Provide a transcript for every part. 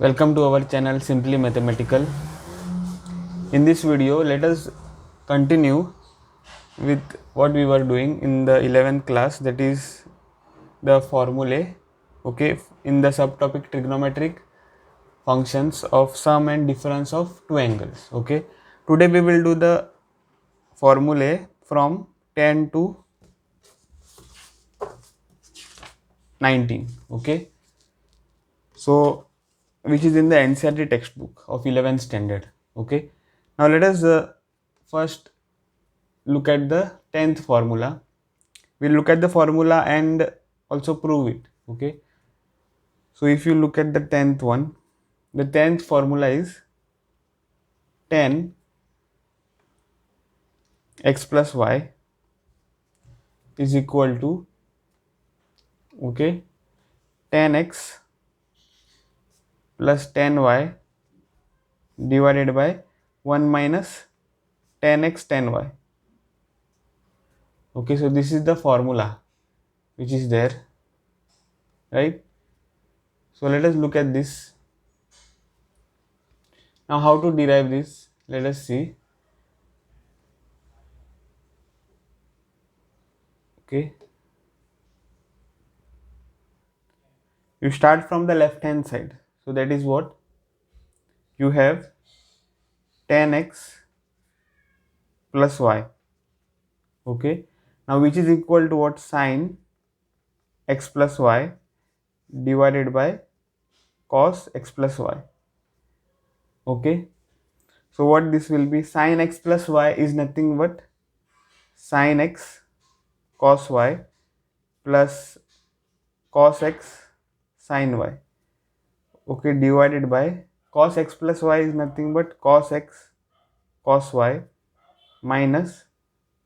Welcome to our channel Simply Mathematical. In this video, let us continue with what we were doing in the 11th class, that is the formulae, okay, in the subtopic trigonometric functions of sum and difference of two angles. Okay, today we will do the formulae from 10 to 19. Okay, so which is in the NCERT textbook of 11th standard. Okay, now let us first look at the 10th formula. We'll look at the formula and also prove it. Okay, so if you look at the 10th one, the 10th formula is 10 x plus y is equal to, okay, 10x plus 10y divided by 1 minus 10x 10y. Okay, so this is the formula which is there, right? So let us look at this. Now how to derive this, let us see. Okay, you start from the left hand side, so that is what you have, 10x plus y. Okay, now which is equal to what, sine x plus y divided by cos x plus y. Okay, so what this will be, sine x plus y is nothing but sine x cos y plus cos x sine y. Okay, divided by cos x plus y is nothing but cos x cos y minus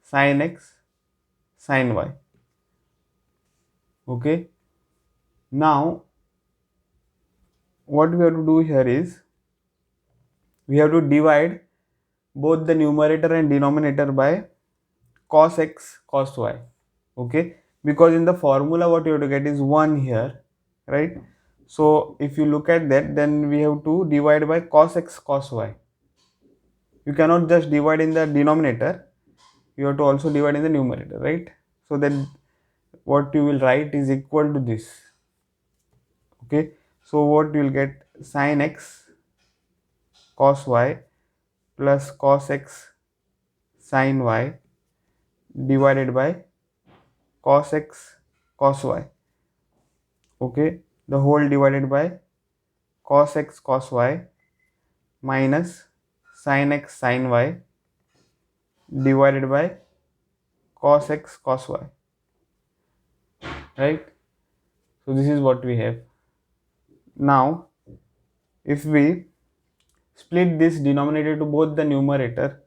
sin x sin y. Okay, now what we have to do here is we have to divide both the numerator and denominator by cos x cos y. Okay, because in the formula what you have to get is 1 here, right? So if you look at that, then we have to divide by cos x cos y. You cannot just divide in the denominator, you have to also divide in the numerator, right? So then what you will write is equal to this. Okay, so what you will get, sin x cos y plus cos x sin y divided by cos x cos y. Okay, the whole divided by cos x cos y minus sin x sin y divided by cos x cos y, right? So this is what we have. Now if we split this denominator to both the numerator,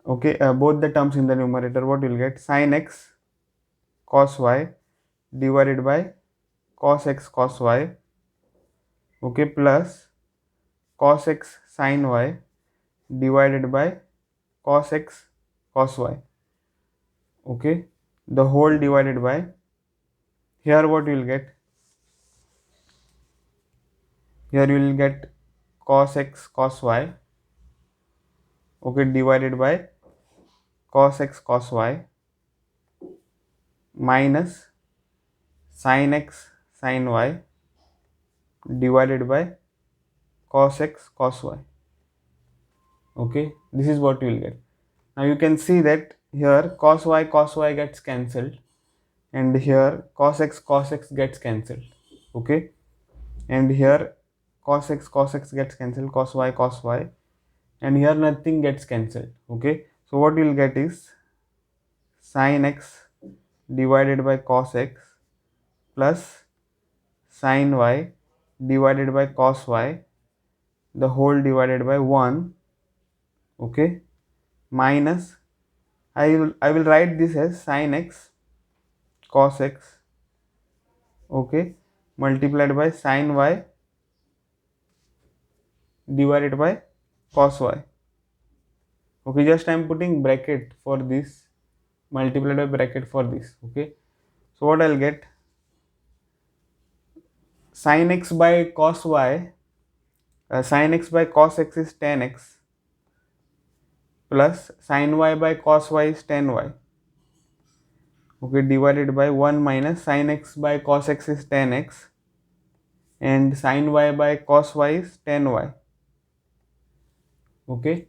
okay, both the terms in the numerator, what you will get, sin x cos y divided by cos x cos y, okay, plus cos x sin y divided by cos x cos y. Okay, the whole divided by, here what you will get, here you will get cos x cos y, okay, divided by cos x cos y minus sin x sin y divided by cos x cos y. Okay, this is what you will get. Now you can see that here cos y gets cancelled, and here cos x gets cancelled. Okay, and here cos x gets cancelled, cos y, and here nothing gets cancelled. Okay, so what you will get is sin x divided by cos x plus sin y divided by cos y, the whole divided by 1, okay, minus, I will write this as sin x cos x, okay, multiplied by sin y divided by cos y. Okay, just I am putting bracket for this, multiplied by bracket for this. Okay, so what I'll get, sin x by cos y Sin x by cos x is tan x plus sin y by cos y is tan y. Okay, divided by 1 minus sin x by cos x is tan x and sin y by cos y is tan y. Okay,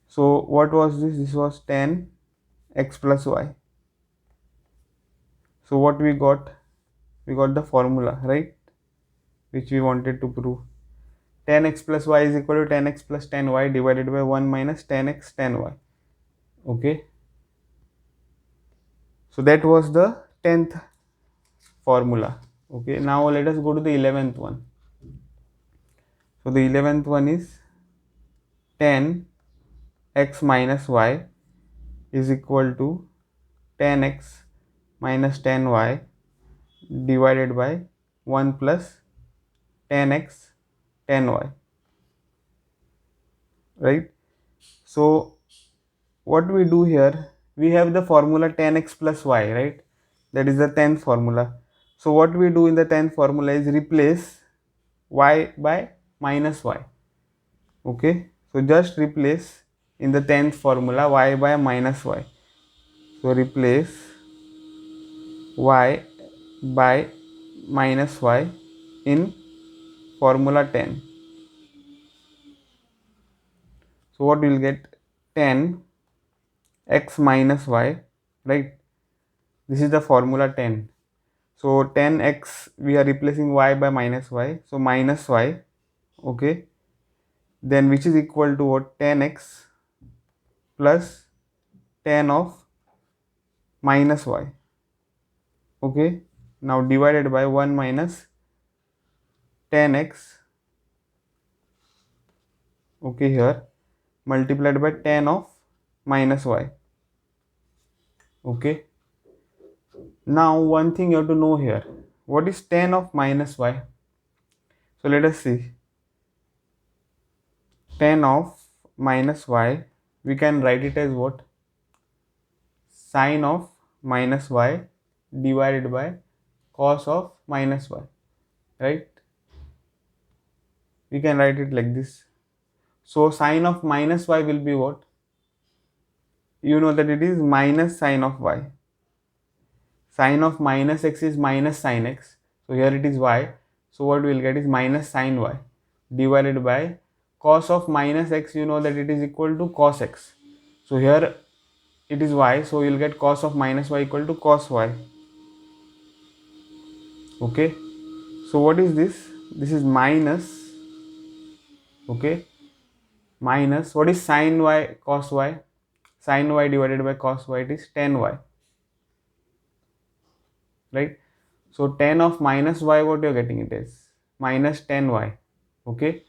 so what was this? This was tan x plus y. So what we got? We got the formula, right, which we wanted to prove. Tan x plus y is equal to tan x plus tan y divided by 1 minus tan x tan y. Okay, so that was the 10th formula. Okay, now let us go to the 11th one. So the 11th one is tan x minus y is equal to tan x minus tan y divided by 1 plus tan x tan y, right? So what we do here, we have the formula tan x plus y, right? That is the 10th formula. So what we do in the 10th formula is replace y by minus y. Okay, so just replace in the 10th formula y by minus y. So replace y by minus y in formula 10. So what we will get? Tan x minus y, right? This is the formula 10. So tan x, we are replacing y by minus y, so minus y. Okay, then which is equal to what? Tan x plus tan of minus y. Okay, now divided by 1 minus tan x, okay, here multiplied by tan of minus y. Okay, now one thing you have to know here, what is tan of minus y? So let us see. Tan of minus y, we can write it as what? Sine of minus y divided by cos of minus y, right? We can write it like this. So sine of minus y will be what? You know that it is minus sine of y. Sine of minus x is minus sine x. So here it is y. So what we will get is minus sine y divided by cos of minus x. You know that it is equal to cos x. So here it is y. So you will get cos of minus y equal to cos y. Okay. So what is this? This is minus. Okay. Minus, what is sin y cos y? Sin y divided by cos y, it is tan y, right? So tan of minus y, what you are getting it is minus tan y. Okay,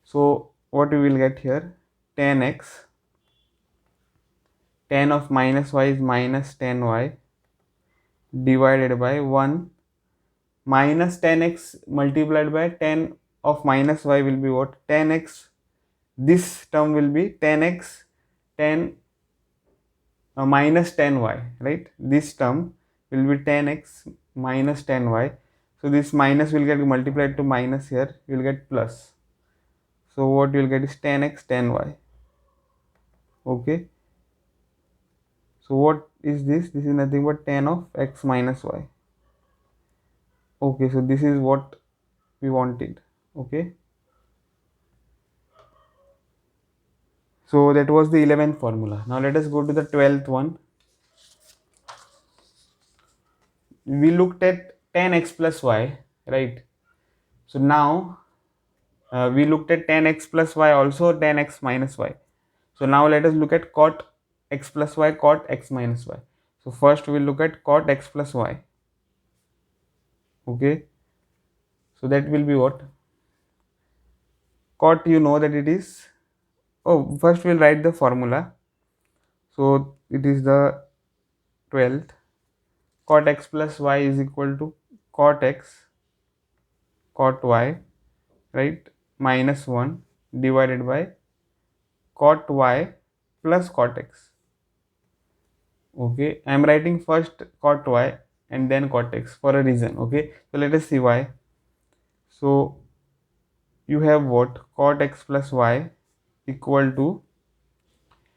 so what we will get here? Tan x, tan of minus y is minus tan y divided by 1 minus tan x multiplied by tan of minus y will be what? Tan x, this term will be tan x tan minus tan y, right? This term will be tan x minus tan y. So this minus will get multiplied to minus, here you will get plus. So what you will get is tan x tan y. Okay, so what is this? This is nothing but tan of x minus y. Okay, so this is what we wanted. Okay, so that was the 11th formula. Now let us go to the 12th one. We looked at tan x plus y, right? So now we looked at tan x plus y, also tan x minus y. So now let us look at cot x plus y, cot x minus y. So first we will look at cot x plus y. Okay, so that will be what? Cot, you know that it is, oh, first we will write the formula. So it is the 12th. Cot x plus y is equal to cot x cot y, right, minus 1 divided by cot y plus cot x. Okay, I am writing first cot y and then cot x for a reason. Okay, so let us see why. So you have what? Cot x plus y equal to,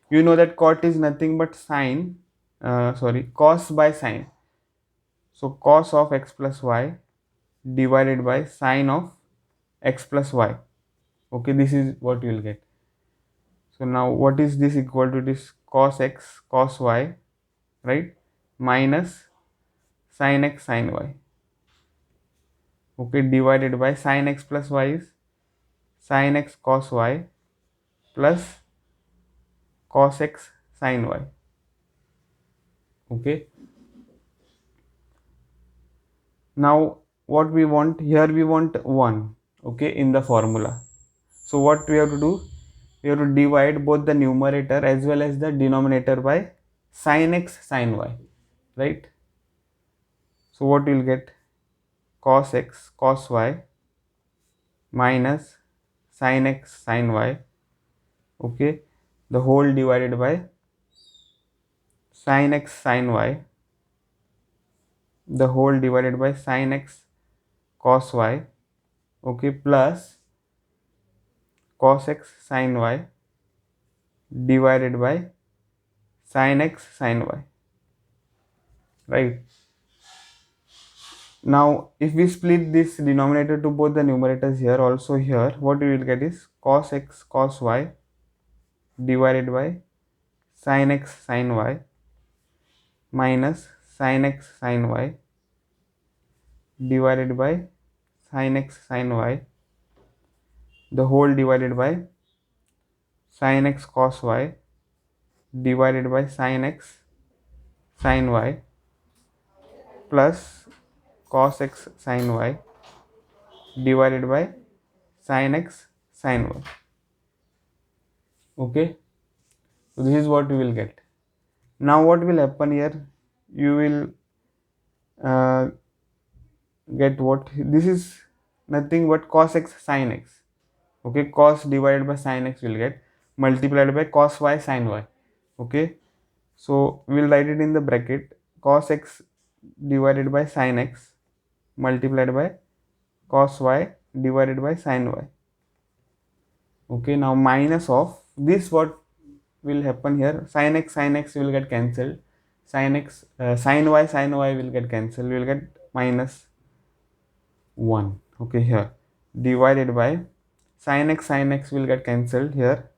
you know that cot is nothing but sine, cos by sine. So cos of x plus y divided by sine of x plus y. Okay, this is what you will get. So now what is this equal to? This cos x cos y, right, minus sin x sin y. Okay, divided by sin x plus y is sin x cos y plus cos x sin y. Okay, now what we want here, we want 1, okay, in the formula. So what we have to do, we have to divide both the numerator as well as the denominator by sin x sin y, right? So what we will get? Cos x cos y minus sin x sin y, okay, the whole divided by sin x sin y, the whole divided by sin x cos y, okay, plus cos x sin y divided by sin x sin y, right? Now if we split this denominator to both the numerators here also, here what we will get is cos x cos y divided by sin x sin y minus sin x sin y divided by sin x sin y, the whole divided by sin x cos y divided by sin x sin y plus cos x sin y divided by sin x sin y. Okay, so this is what we will get. Now what will happen here, you will get what? This is nothing but cos x sin x. Okay, cos divided by sin x will get multiplied by cos y sin y. Okay, so we will write it in the bracket, cos x divided by sin x multiplied by cos y divided by sin y. Okay, now minus of this, what will happen here, sin x will get cancelled, sin x sin y will get cancelled, we will get minus 1. Okay, here divided by sin x will get cancelled here,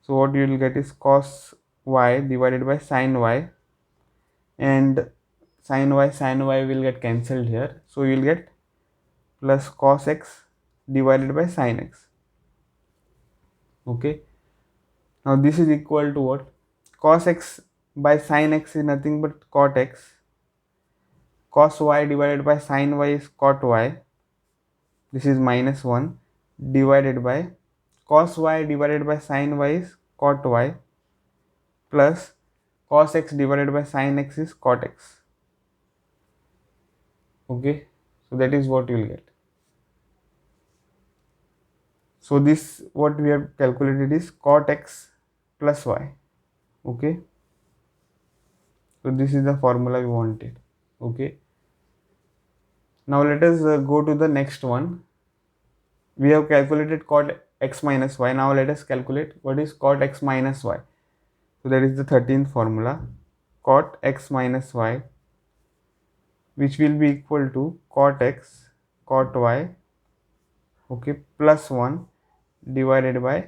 so what you will get is cos y divided by sin y, and sin y will get cancelled here, so you will get plus cos x divided by sin x. Okay, now this is equal to what? Cos x by sin x is nothing but cot x, cos y divided by sin y is cot y, this is minus 1, divided by cos y divided by sin y is cot y, plus cos x divided by sin x is cot x. Okay, so that is what you will get. So this what we have calculated is cot x plus y. Okay, so this is the formula we wanted. Okay, now let us go to the next one. We have calculated cot x minus y. Now let us calculate what is cot x minus y. So that is the 13th formula, cot x minus y, which will be equal to cot x cot y, okay, plus 1 divided by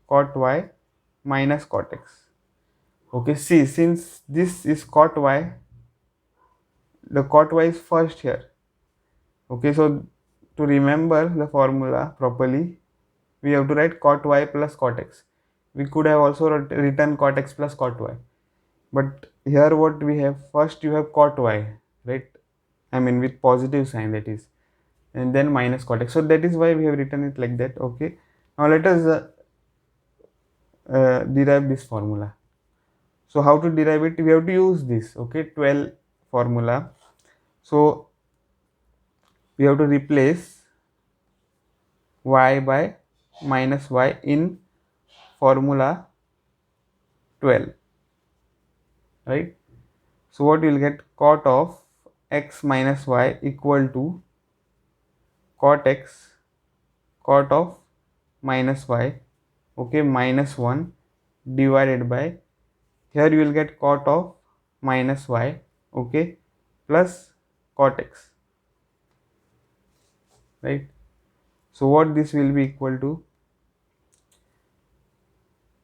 cot y minus cot x. Okay, see, since this is cot y, the cot y is first here. Okay, so to remember the formula properly, we have to write cot y plus cot x. We could have also written cot x plus cot y, but here what we have, first you have cot y, right, I mean with positive sign, that is, and then minus cot x, so that is why we have written it like that. Okay, now let us derive this formula. So how to derive it? We have to use this, okay, 12 formula. So we have to replace y by minus y in formula 12, right? So what we will get, cot of x minus y equal to cot x cot of minus y, okay, minus 1 divided by, here you will get cot of minus y, okay, plus cot x, right? So what this will be equal to,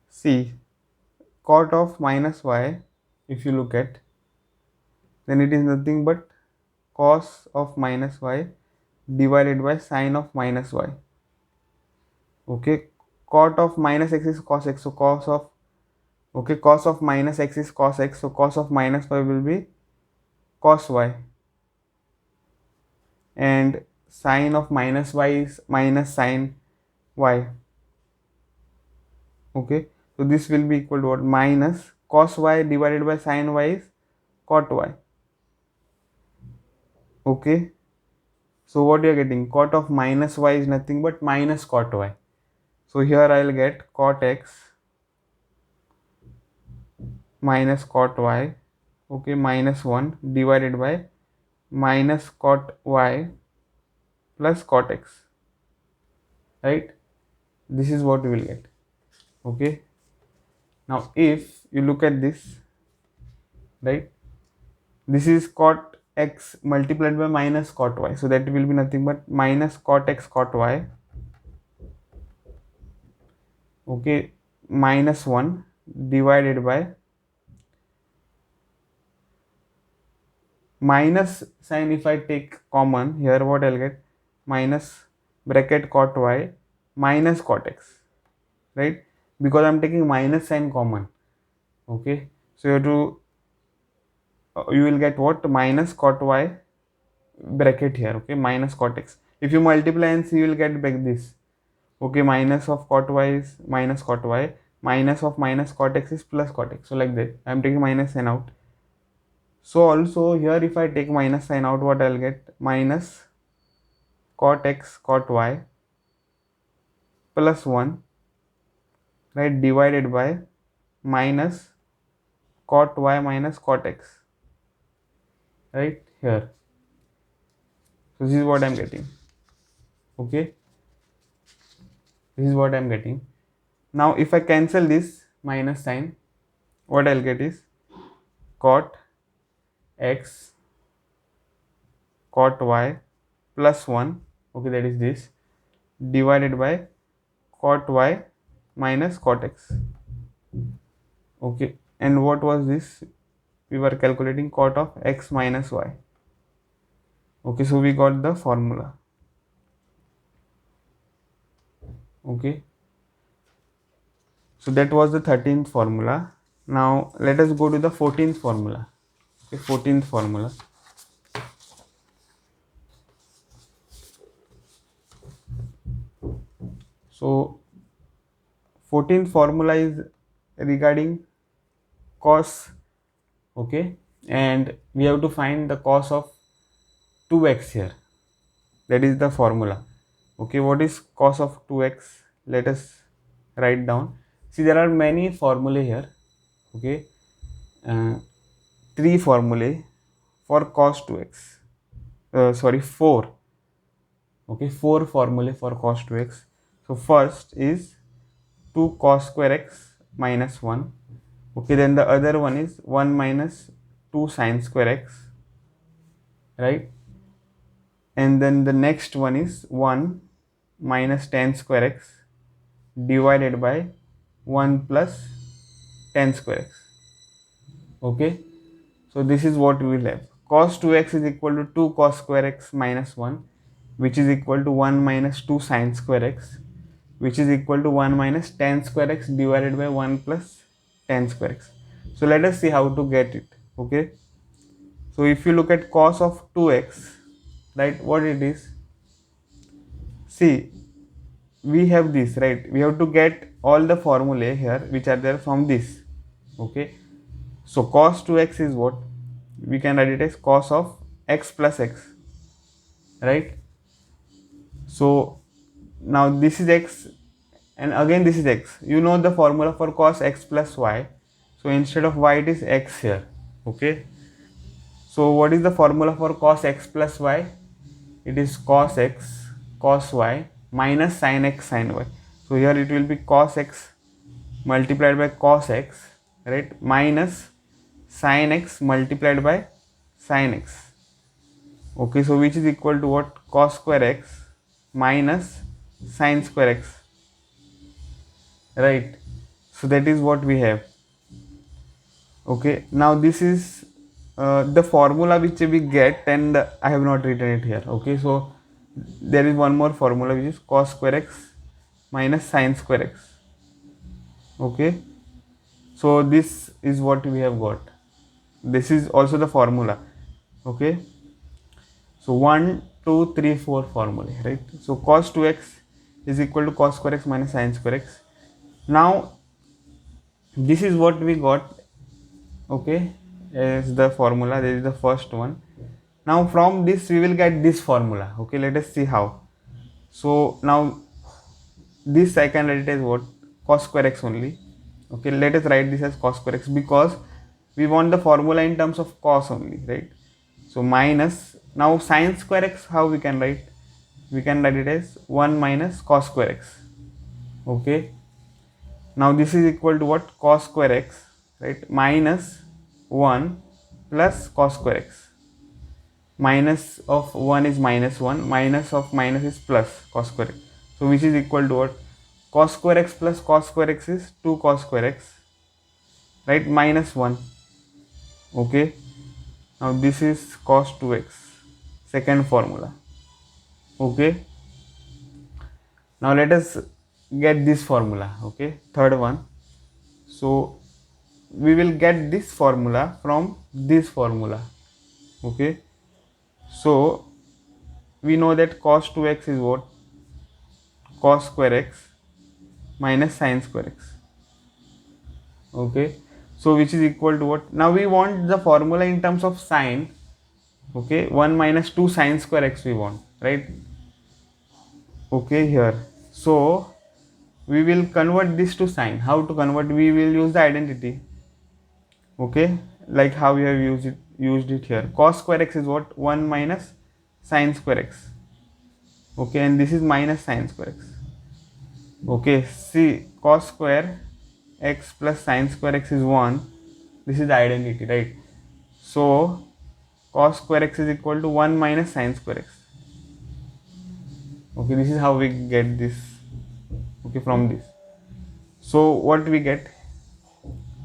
see, cot of minus y, if you look at, then it is nothing but cos of minus y divided by sine of minus y, okay. Cot of minus x is cos x, so cos of, okay, cos of minus x is cos x, so cos of minus y will be cos y, and sine of minus y is minus sine y, okay. So this will be equal to what, minus cos y divided by sine y is cot y, okay. So what you are getting, cot of minus y is nothing but minus cot y, so here I will get cot x minus cot y, okay, minus 1 divided by minus cot y plus cot x, right? This is what we will get, okay. Now if you look at this, right, this is cot x multiplied by minus cot y, so that will be nothing but minus cot x cot y, okay, minus 1 divided by minus sign, if I take common here, what I'll get, minus bracket cot y minus cot x, right, because I'm taking minus sign common, okay. So you have to, you will get what, minus cot y bracket here, okay, minus cot x. If you multiply and see, you will get back this, okay, minus of cot y is minus cot y, minus of minus cot x is plus cot x, so like that I am taking minus sign out. So also here if I take minus sign out, what I will get, minus cot x cot y plus 1, right, divided by minus cot y minus cot x, right here. So this is what I am getting, okay, this is what I am getting. Now if I cancel this minus sign, what I'll get is cot x cot y plus 1, okay, that is this, divided by cot y minus cot x, okay. And what was this, we were calculating cot of x minus y, okay. So we got the formula, okay. So that was the 13th formula. Now let us go to the 14th formula, okay, 14th formula. So 14th formula is regarding cos, okay, and we have to find the cos of 2x here, that is the formula, okay. What is cos of 2x, let us write down. See, there are many formulae here, okay, 3 formulae for cos 2x, sorry, 4, okay, 4 formulae for cos 2x. So first is 2 cos square x minus 1, okay, then the other one is 1 minus 2 sin square x, right, and then the next one is 1 minus tan square x divided by 1 plus tan square x, okay. So this is what we will have, cos 2x is equal to 2 cos square x minus 1, which is equal to 1 minus 2 sin square x, which is equal to 1 minus tan square x divided by 1 plus tan square x. So let us see how to get it, okay. So if you look at cos of 2x, right, what it is, see, we have this, right, we have to get all the formulae here which are there from this, okay. So cos 2x is what, we can write it as cos of x plus x, right. So now this is x and again this is x, you know the formula for cos x plus y, so instead of y it is x here, okay. So what is the formula for cos x plus y, it is cos x cos y minus sin x sin y. So here it will be cos x multiplied by cos x, right, minus sin x multiplied by sin x. Okay, so which is equal to what? Cos square x minus sin square x, right? So that is what we have. Okay, now this is the formula which we get, and I have not written it here. Okay, so there is one more formula which is cos square x minus sin square x. Okay, so this is what we have got. This is also the formula. Okay, so 1 2 3 4 formula, right? So cos 2x is equal to cos square x minus sin square x. Now this is what we got. Okay, as the formula, this is the first one. Now from this we will get this formula. Okay, let us see how. So now this I can write it as what? Cos square x only. Okay, let us write this as cos square x because we want the formula in terms of cos only, right? So minus, now sin square x, how we can write? We can write it as 1 minus cos square x. Okay, now this is equal to what? Cos square x, right, minus 1 plus cos square x. Minus of 1 is minus 1, minus of minus is plus cos square x. So which is equal to what? Cos square x plus cos square x is 2 cos square x, right, minus 1. Okay, now this is cos 2x, second formula. Okay, now let us get this formula. Okay, third one. So we will get this formula from this formula. Okay, so we know that cos 2x is what? Cos square x minus sin square x. Okay, so which is equal to what? Now we want the formula in terms of sine. Okay, 1 minus 2 sin square x we want, right? Okay, here. So we will convert this to sine. How to convert? We will use the identity. Okay, like how we have used it here. Cos square x is what? 1 minus sin square x. Okay, and this is minus sin square x. Okay, see, cos square x plus sin square x is 1. This is the identity, right? So cos square x is equal to 1 minus sin square x. Okay, this is how we get this. Okay, from this. So what we get?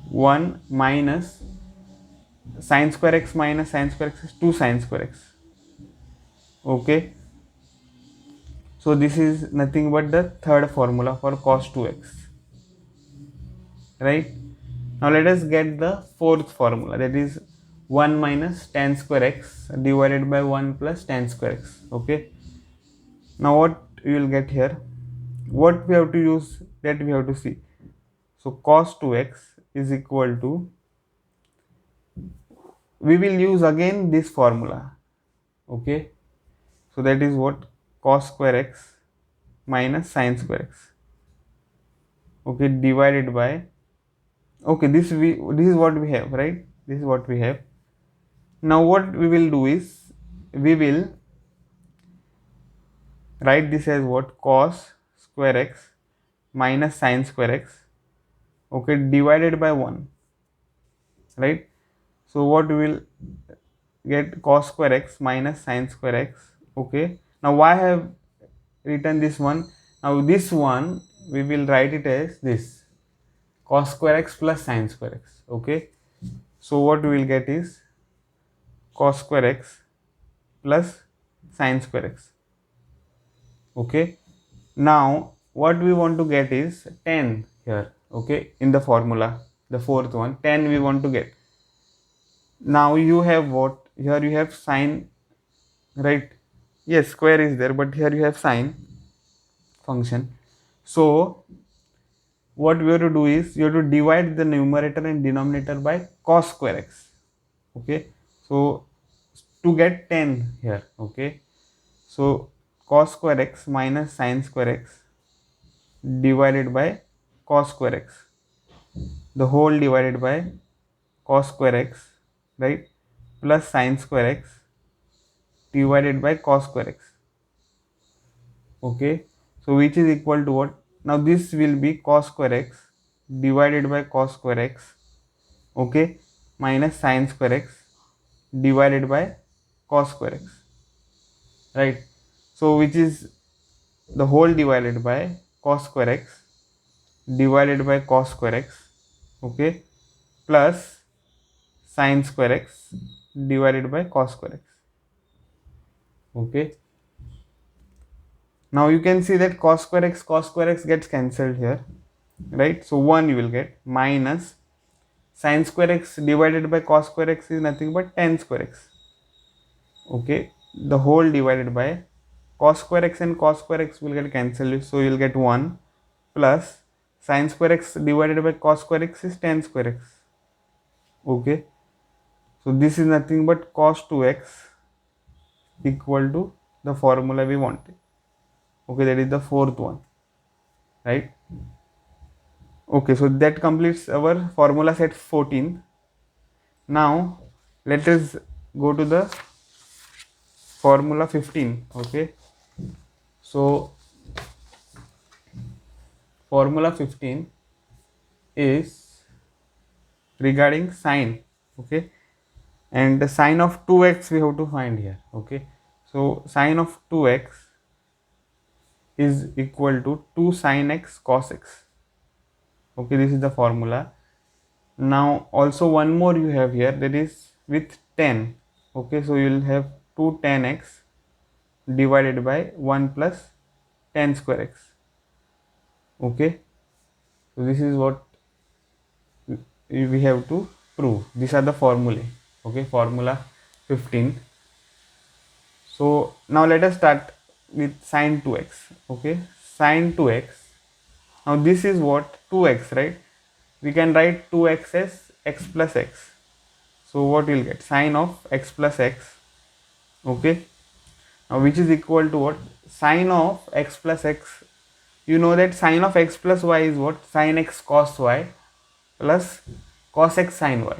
1 minus sin square x minus sin square x is 2 sin square x. Okay, so this is nothing but the third formula for cos 2x, right? Now let us get the fourth formula, that is 1 minus tan square x divided by 1 plus tan square x. Okay, now what we will get here? What we have to use, that we have to see. So cos 2x is equal to, we will use again this formula. Okay, so that is what? Cos square x minus sin square x. Okay, divided by, okay, this is what we have, right? This is what we have. Now what we will do is, we will write this as what? Cos square x minus sin square x, okay, divided by 1, right? So what we will get? Cos square x minus sin square x. Okay, now why I have written this one? Now this one we will write it as this, cos square x plus sin square x. Okay, so what we will get is cos square x plus sin square x. Okay, now what we want to get is tan here. Okay, in the formula, the fourth one, tan we want to get. Now you have what? Here you have sine, right? Yes, square is there, but here you have sine function. So what we have to do is, you have to divide the numerator and denominator by cos square x. Okay, so to get tan here. Okay, so cos square x minus sin square x divided by cos square x, the whole divided by cos square x, right, plus sin square x divided by cos square x. Okay, so which is equal to what? Now this will be cos square x divided by cos square x, okay, minus sin square x divided by cos square x, right? So which is the whole divided by cos square x divided by cos square x, okay, plus sin square x divided by cos square x, okay. Now you can see that cos square x gets cancelled here, right? So 1 you will get minus sin square x divided by cos square x is nothing but tan square x, okay. The whole divided by cos square x and cos square x will get cancelled, so you will get 1 plus sin square x divided by cos square x is tan square x, okay. So this is nothing but cos 2x equal to the formula we wanted, okay, that is the fourth one, right? Okay, so that completes our formula set 14. Now let us go to the formula 15, okay. So formula 15 is regarding sine, okay, and the sine of 2x we have to find here, okay. So sine of 2x is equal to 2 sin x cos x, okay, this is the formula. Now also one more you have here, that is with tan, okay. So you will have 2 tan x divided by 1 plus tan square x, okay. So this is what we have to prove. These are the formulae, okay, formula 15. So now let us start with sine 2x, okay. Sine 2x, now this is what 2x, right? We can write 2x as x plus x. So what we'll get, sine of x plus x, okay. Now which is equal to what, sine of x plus x, you know that sine of x plus y is what, sine x cos y plus cos x sin y.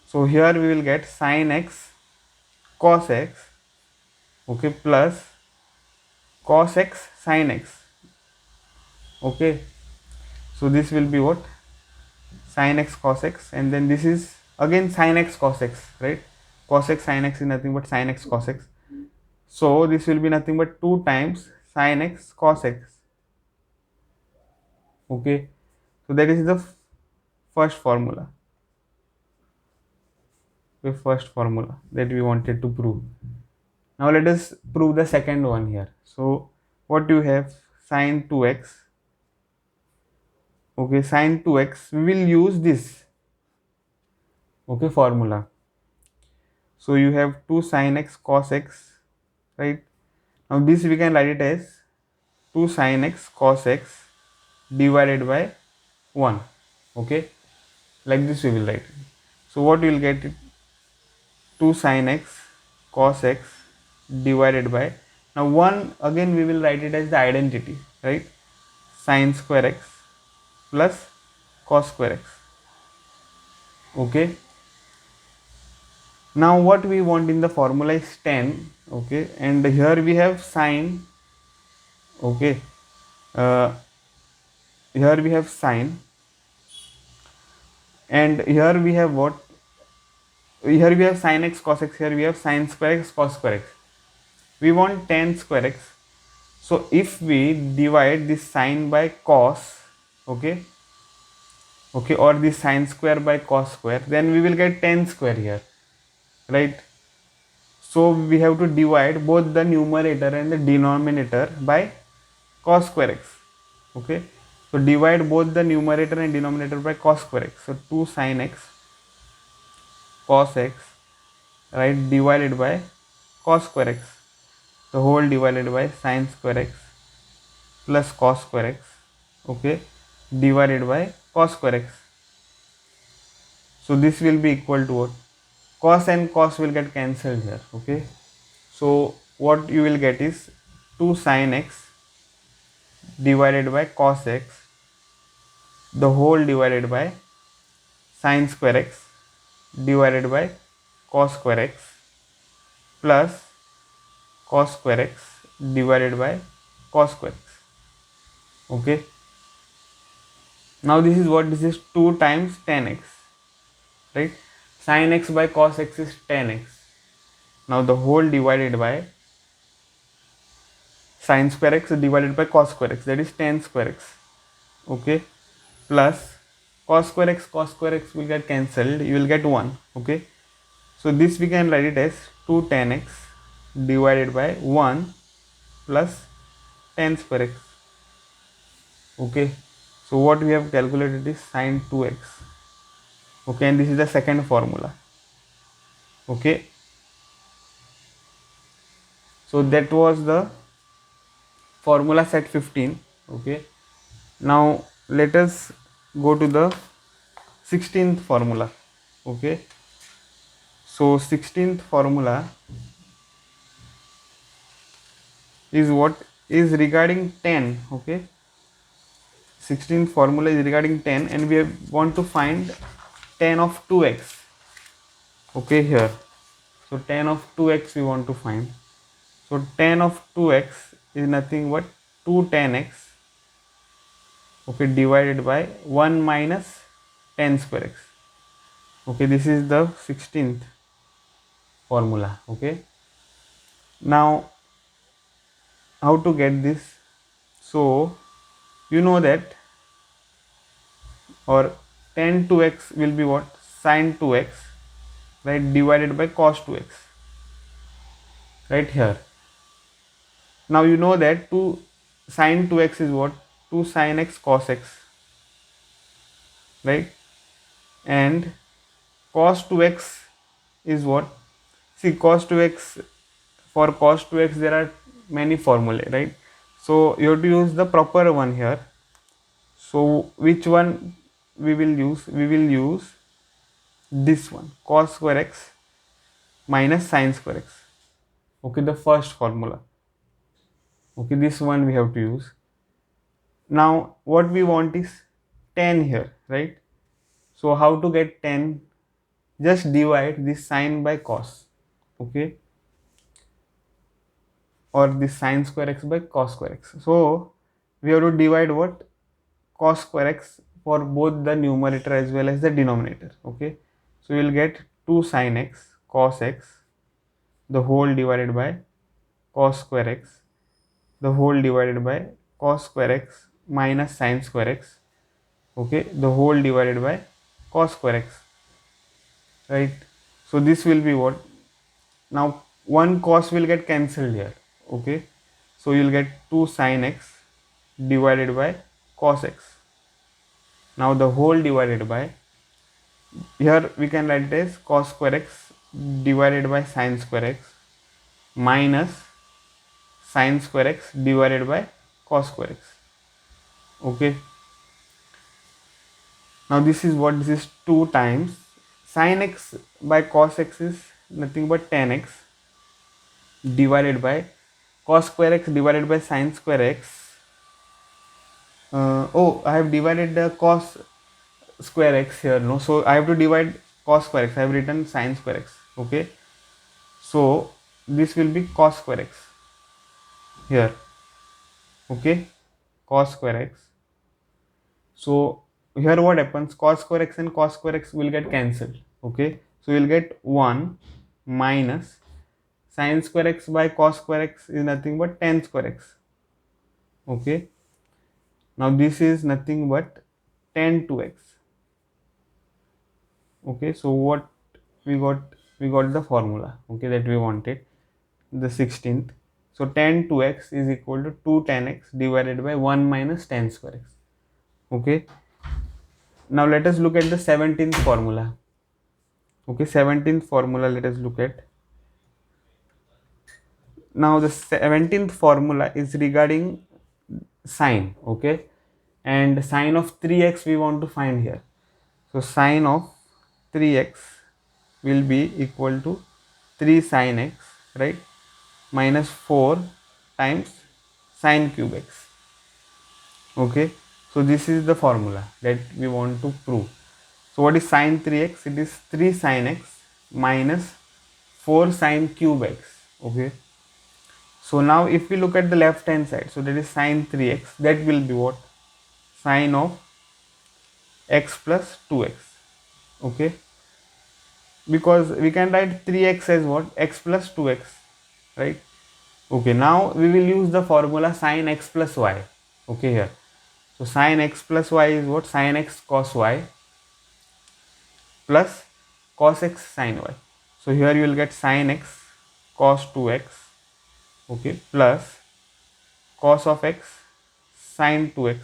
So here we will get sine x cos x, okay, plus cos x sin x, okay. So this will be what, sin x cos x, and then this is again sin x cos x, right? Cos x sin x is nothing but sin x cos x. So this will be nothing but 2 times sin x cos x, okay. So that is the first formula, the first formula that we wanted to prove. Now let us prove the second one here. So what you have, sin 2x, okay, sin 2x, we will use this, okay, formula. So you have 2 sin x cos x, right? Now this we can write it as 2 sin x cos x divided by 1, okay, like this we will write. So what we will get, 2 sin x cos x divided by, now 1 again we will write it as the identity, right? Sin square x plus cos square x, okay. Now what we want in the formula is tan, okay, and here we have sine, okay, uh, here we have sine, and here we have what, here we have sin x cos x, here we have sin square x cos square x. We want tan square x. So if we divide this sine by cos, okay, okay, or this sine square by cos square, then we will get tan square here, right? So we have to divide both the numerator and the denominator by cos square x, okay. So divide both the numerator and denominator by cos square x. So 2 sin x cos x, right, divided by cos square x, the whole divided by sin square x plus cos square x, okay, divided by cos square x. So this will be equal to what, cos and cos will get cancelled here, okay. So what you will get is 2 sin x divided by cos x, the whole divided by sin square x divided by cos square x plus cos square x divided by cos square x, okay. Now this is what, this is 2 times tan x, right? Sin x by cos x is tan x. Now the whole divided by sin square x divided by cos square x, that is tan square x. Okay, plus cos square x will get cancelled, you will get 1. Okay, so this we can write it as 2 tan x divided by 1 plus tan square x. Okay, so what we have calculated is sin 2x. Okay, and this is the second formula. Okay, so that was the formula set 15. Okay, now let us go to the 16th formula. Okay, so 16th formula is what, is regarding tan. Okay, 16th formula is regarding tan, and we want to find tan of 2x. Okay, here, so tan of 2x we want to find. So tan of 2x is nothing but 2 tan x, okay, divided by 1 minus tan square x. Okay, this is the 16th formula. Okay, now how to get this? So you know that, or tan 2x will be what, sin 2x, right, divided by cos 2x, right here. Now you know that 2 sin 2x is what, 2 sin x cos x, right, and cos 2x is what, see cos 2x, for cos 2x there are many formulae, right? So you have to use the proper one here. So which one we will use? We will use this one, cos square x minus sin square x. Okay, the first formula. Okay, this one we have to use. Now what we want is tan here, right? So how to get tan? Just divide this sin by cos. Okay, or this sin square x by cos square x. So we have to divide what, cos square x for both the numerator as well as the denominator. Okay, so you will get 2 sin x cos x the whole divided by cos square x the whole divided by cos square x minus sin square x, okay, the whole divided by cos square x, right? So this will be what, now one cos will get cancelled here. Okay, so you will get 2 sin x divided by cos x, now the whole divided by, here we can write it as cos square x divided by sin square x minus sin square x divided by cos square x. Okay, now this is what, this is 2 times sin x by cos x is nothing but tan x divided by cos square x divided by sin square x. Oh, I have divided the cos square x here, no, so I have to divide cos square x, I have written sin square x. Okay, so this will be cos square x here. Okay, cos square x. So here what happens, cos square x and cos square x will get cancelled. Okay, so you will get 1 minus sin square x by cos square x is nothing but tan square x. Okay, now this is nothing but tan 2x. Okay, so what we got, we got the formula, okay, that we wanted, the 16th. So tan 2x is equal to 2 tan x divided by 1 minus tan square x. Okay, now let us look at the 17th formula. Okay, 17th formula let us look at. Now the 17th formula is regarding sine. Okay, and sine of 3x we want to find here. So sine of 3x will be equal to 3 sine x, right, minus 4 times sine cube x. Okay, so this is the formula that we want to prove. So what is sine 3x? It is 3 sine x minus 4 sine cube x. Okay, so now if we look at the left hand side, so that is sine 3x, that will be what, sine of x plus 2x. Okay, because we can write 3x as what? X plus 2x, right? Okay, now we will use the formula sin x plus y. Okay, here. So sin x plus y is what? Sin x cos y plus cos x sin y. So here you will get sin x cos 2x, okay, plus cos of x sin 2x.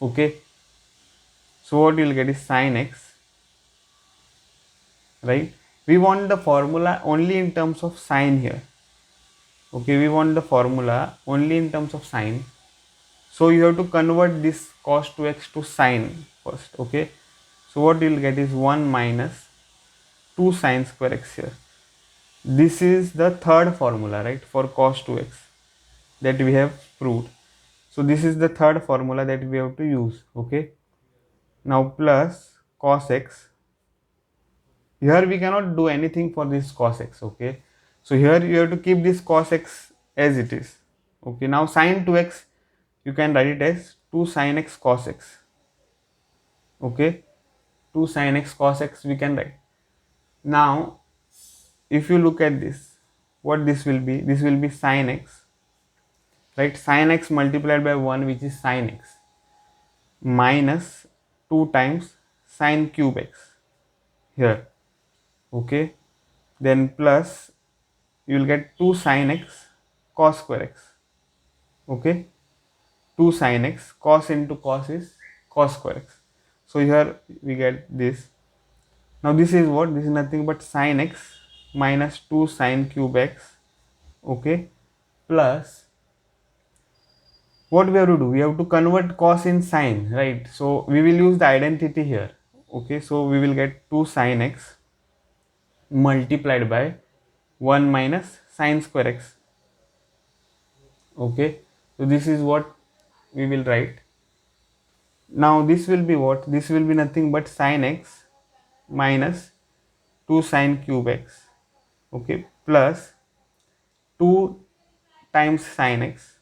Okay, so what you will get is sin x, right? We want the formula only in terms of sin here. Okay, we want the formula only in terms of sin. So you have to convert this cos 2x to sin first. Okay, so what you will get is 1 minus 2 sin square x here. This is the third formula, right, for cos 2x that we have proved. So this is the third formula that we have to use. Okay, now plus cos x. Here we cannot do anything for this cos x. Okay, so here you have to keep this cos x as it is. Okay, now sin 2x you can write it as 2 sin x cos x. Okay, 2 sin x cos x we can write. Now if you look at this, what this will be? This will be sin x, right? Sin x multiplied by 1, which is sin x, minus 2 times sin cube x here. Okay, then plus you will get 2 sin x cos square x. Okay, 2 sin x, cos into cos is cos square x. So here we get this. Now this is what? This is nothing but sin x minus 2 sin cube x. Okay, plus what we have to do? We have to convert cos in sin, right? So we will use the identity here. Okay, so we will get 2 sin x multiplied by 1 minus sin square x. Okay, so this is what we will write. Now this will be what? This will be nothing but sin x minus 2 sin cube x. Okay, plus 2 times sin x,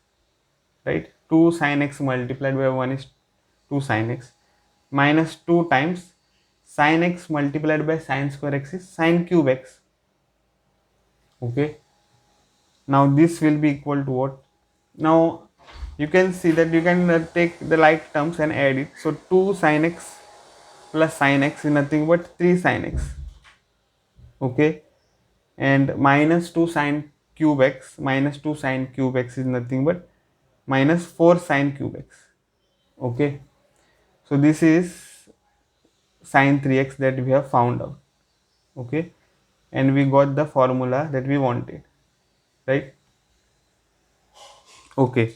right? 2 sin x multiplied by 1 is 2 sin x, minus 2 times sin x multiplied by sin square x is sin cube x. Okay, now this will be equal to what? Now you can see that you can take the like terms and add it. So 2 sin x plus sin x is nothing but 3 sin x. Okay, and minus 2 sin cube x, minus 2 sin cube x is nothing but minus 4 sin cube x. Okay, so this is sin 3x that we have found out. Okay, and we got the formula that we wanted, right? Okay,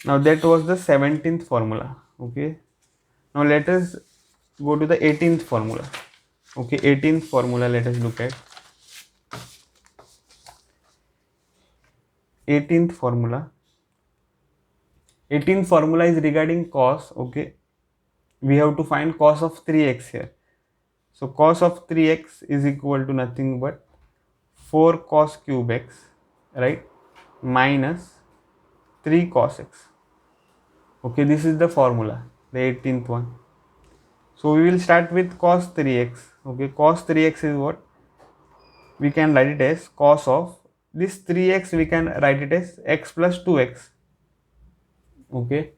now that was the 17th formula. Okay, now let us go to the 18th formula. Okay, 18th formula, let us look at 18th formula. 18th formula is regarding cos. Okay, we have to find cos of 3x here. So cos of 3x is equal to nothing but 4 cos cube x, right, minus 3 cos x. Okay, this is the formula, the 18th one. So we will start with cos 3x. Okay, cos 3x is what? We can write it as cos of this 3x, we can write it as x plus 2x. Okay,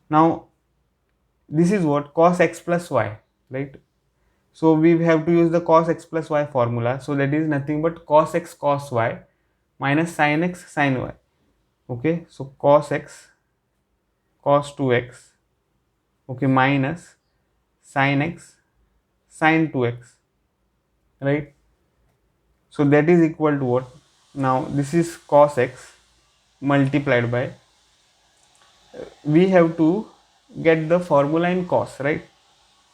now this is what? Cos x plus y, right? So we have to use the cos x plus y formula. So that is nothing but cos x cos y minus sin x sin y. Okay, so cos x cos 2x, okay, minus sin x sin 2x, right? So that is equal to what? Now this is cos x multiplied by, we have to get the formula in cos, right?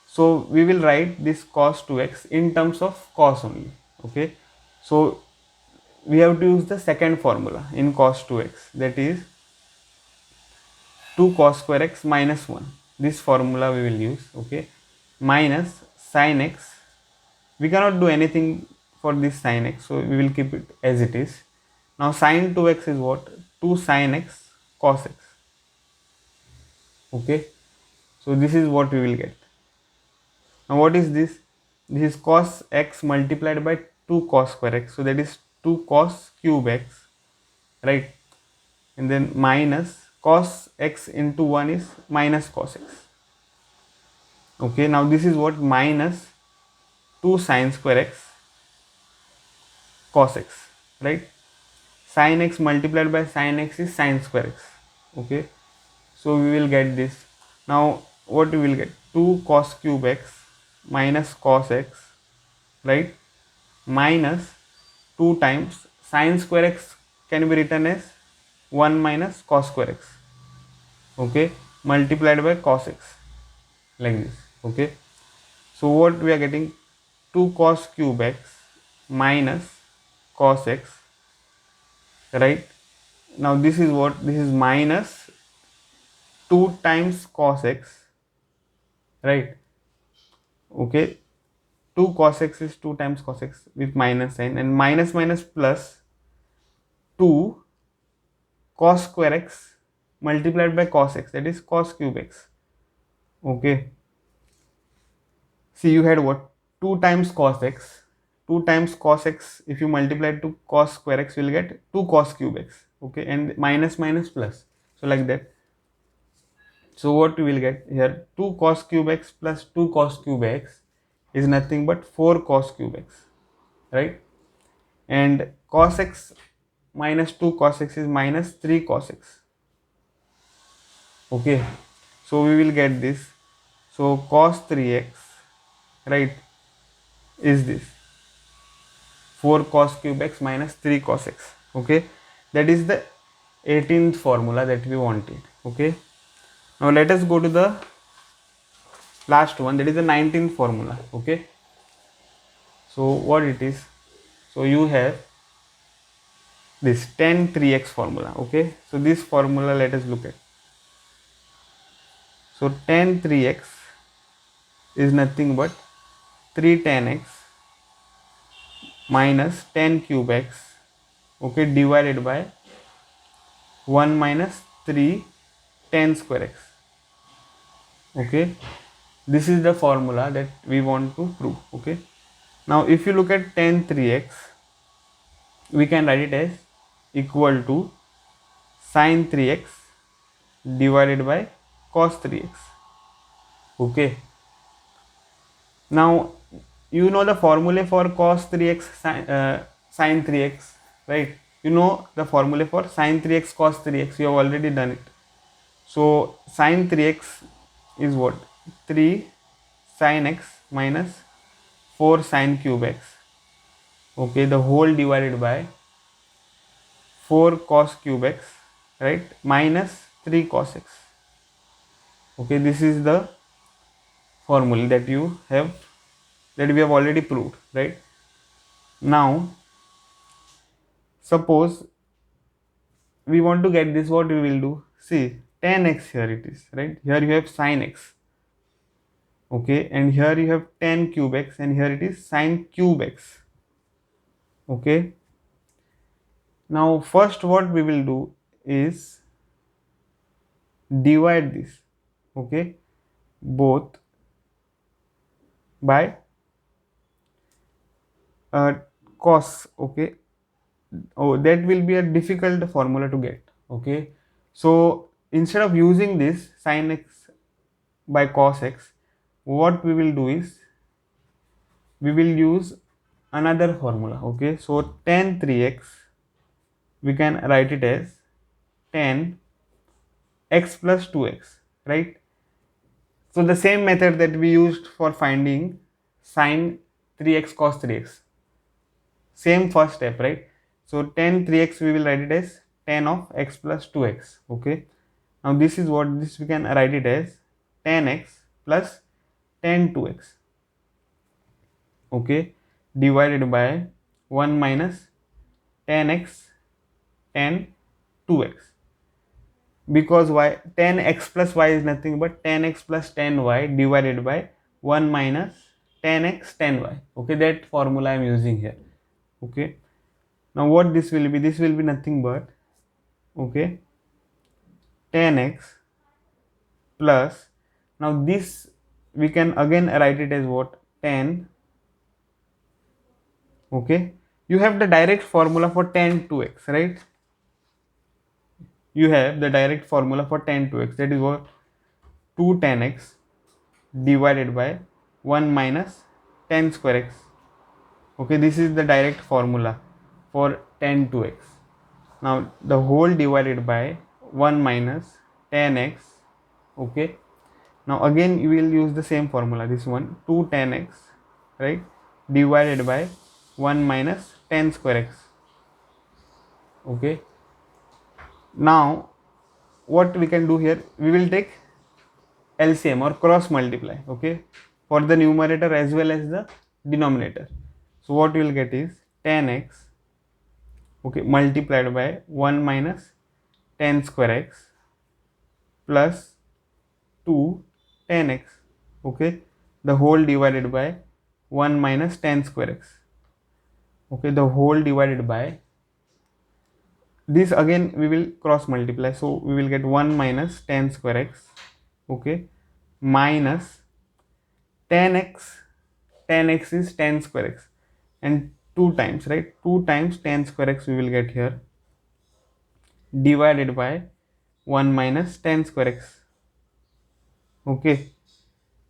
So we will write this cos 2x in terms of cos only. Okay, so we have to use the second formula in cos 2x, that is 2 cos square x minus 1. This formula we will use. Okay, minus sin x, we cannot do anything for this sin x, so we will keep it as it is. Now sin 2x is what? 2 sin x cos x. Okay, So this is what we will get. Now what is this? This is cos x multiplied by 2 cos square x. So that is 2 cos cube x, right? And then minus cos x into 1 is minus cos x. Okay, now this is what? Minus 2 sin square x cos x, right? Sin x multiplied by sin x is sin square x. Okay, so we will get this. Now what we will get? 2 cos cube x minus cos x, right? Minus 2 times sin square x can be written as 1 minus cos square x, okay, multiplied by cos x, like this. Okay, so what we are getting? 2 cos cube x minus cos x, right? Now this is what? This is minus 2 times cos x, right? Okay, 2 cos x is 2 times cos x with minus sign, and minus minus plus 2 cos square x multiplied by cos x, that is cos cube x. Okay, see, you had what? 2 times cos x. 2 times cos x, if you multiply it to cos square x, you will get 2 cos cube x. Okay, and minus minus plus, so like that. So what we will get here? 2 cos cube x plus 2 cos cube x is nothing but 4 cos cube x, right? And cos x minus 2 cos x is minus 3 cos x. Okay, so we will get this. So cos 3x, right, is this 4 cos cube x minus 3 cos x. Okay, that is the 18th formula that we wanted. Okay, now let us go to the last one, that is the 19th formula. Okay, so what it is? So you have this tan 3x formula. Okay, so this formula let us look at. So tan 3x is nothing but 3 tan x minus tan cube x, okay, divided by 1 minus 3 tan square x. Okay, this is the formula that we want to prove. Okay, now if you look at tan 3x, we can write it as equal to sin 3x divided by cos 3x. Okay, now you know the formula for cos 3x sin 3x, right? You know the formula for sin 3x cos 3x, you have already done it. So sin 3x is what? 3 sin x minus 4 sin cube x, okay, the whole divided by 4 cos cube x, right, minus 3 cos x. Okay, this is the formula that we have already proved, right? Now suppose we want to get this, what we will do? See, tan x, here it is, right? Here you have sin x, okay, and here you have tan cube x, and here it is sin cube x. Okay, now first what we will do is divide this, okay, both by cos. Okay, oh, that will be a difficult formula to get. Okay, so instead of using this sin x by cos x, what we will do is we will use another formula. Okay, so tan 3x, we can write it as tan x plus 2x, right? So the same method that we used for finding sin 3x cos 3x, same first step, right? So tan 3x, we will write it as tan of x plus 2x. Okay, now this is what, this we can write it as tan x plus tan 2x, okay, divided by 1 minus tan x tan 2x, because y, tan x plus y is nothing but tan x plus tan y divided by 1 minus tan x tan y. Okay, that formula I am using here. Okay, now what this will be? This will be nothing but, okay, tan x plus Now this we can again write it as what? 10. Okay, you have the direct formula for tan 2x, right? You have the direct formula for tan 2x, that is what? 2 tan x divided by 1 minus tan square x. Okay, this is the direct formula for tan 2x. Now the whole divided by 1 minus tan x. Okay, now again you will use the same formula, this one, 2 tan x, right, divided by 1 minus tan square x. Okay, now what we can do here, we will take LCM or cross multiply, okay, for the numerator as well as the denominator. So what we will get is tan x, okay, multiplied by 1 minus tan square x plus 2 tan x, okay, the whole divided by 1 minus tan square x, okay, the whole divided by this, again we will cross multiply, so we will get 1 minus tan square x, okay, minus tan x. Tan x is tan square x, and 2 times, right, 2 times tan square x we will get here, divided by 1 minus tan square x. Okay,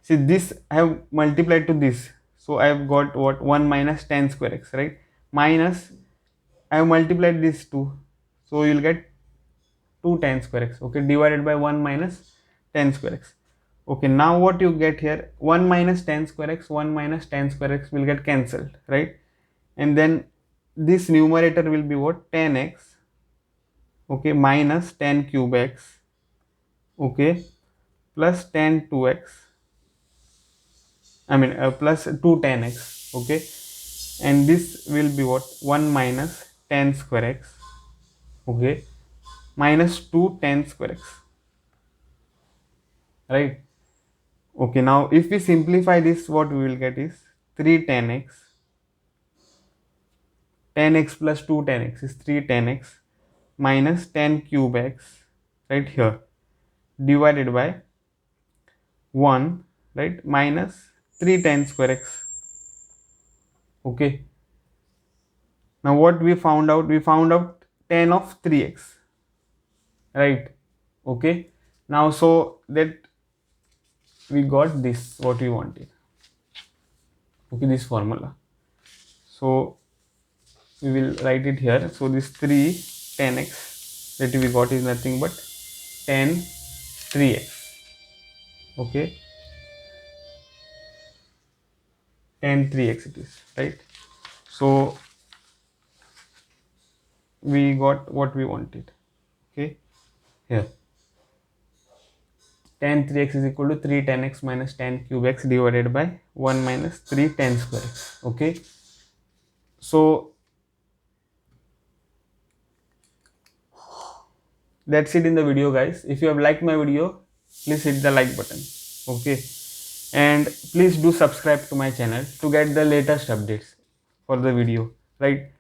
see this I have multiplied to this, so I have got what? 1 minus tan square x, right, minus I have multiplied this 2, so you will get 2 tan square x, okay, divided by 1 minus tan square x. Okay, now what you get here, 1 minus tan square x, 1 minus tan square x will get cancelled, right, and then this numerator will be what? Tan x, okay, minus tan cube x, okay, plus tan 2x, I mean plus 2 tan x, okay, and this will be what? 1 minus tan square x, okay, minus 2 tan square x, right. Okay, now if we simplify this, what we will get is 3 tan x. Tan x plus 2 tan x is 3 tan x minus tan cube x, right here, divided by 1, right, minus 3 tan square x. Okay, now what we found out? We found out tan of 3x, right. Okay, now so that we got this, what we wanted, okay, this formula. So we will write it here. So this 3 tan x that we got is nothing but tan 3x, okay, tan 3x it is, right. So we got what we wanted, okay, here tan 3x is equal to 3 tan x minus tan cube x divided by 1 minus 3 tan square x, okay. So that's it in the video, guys. If you have liked my video, please hit the like button, okay, and please do subscribe to my channel to get the latest updates for the video, right.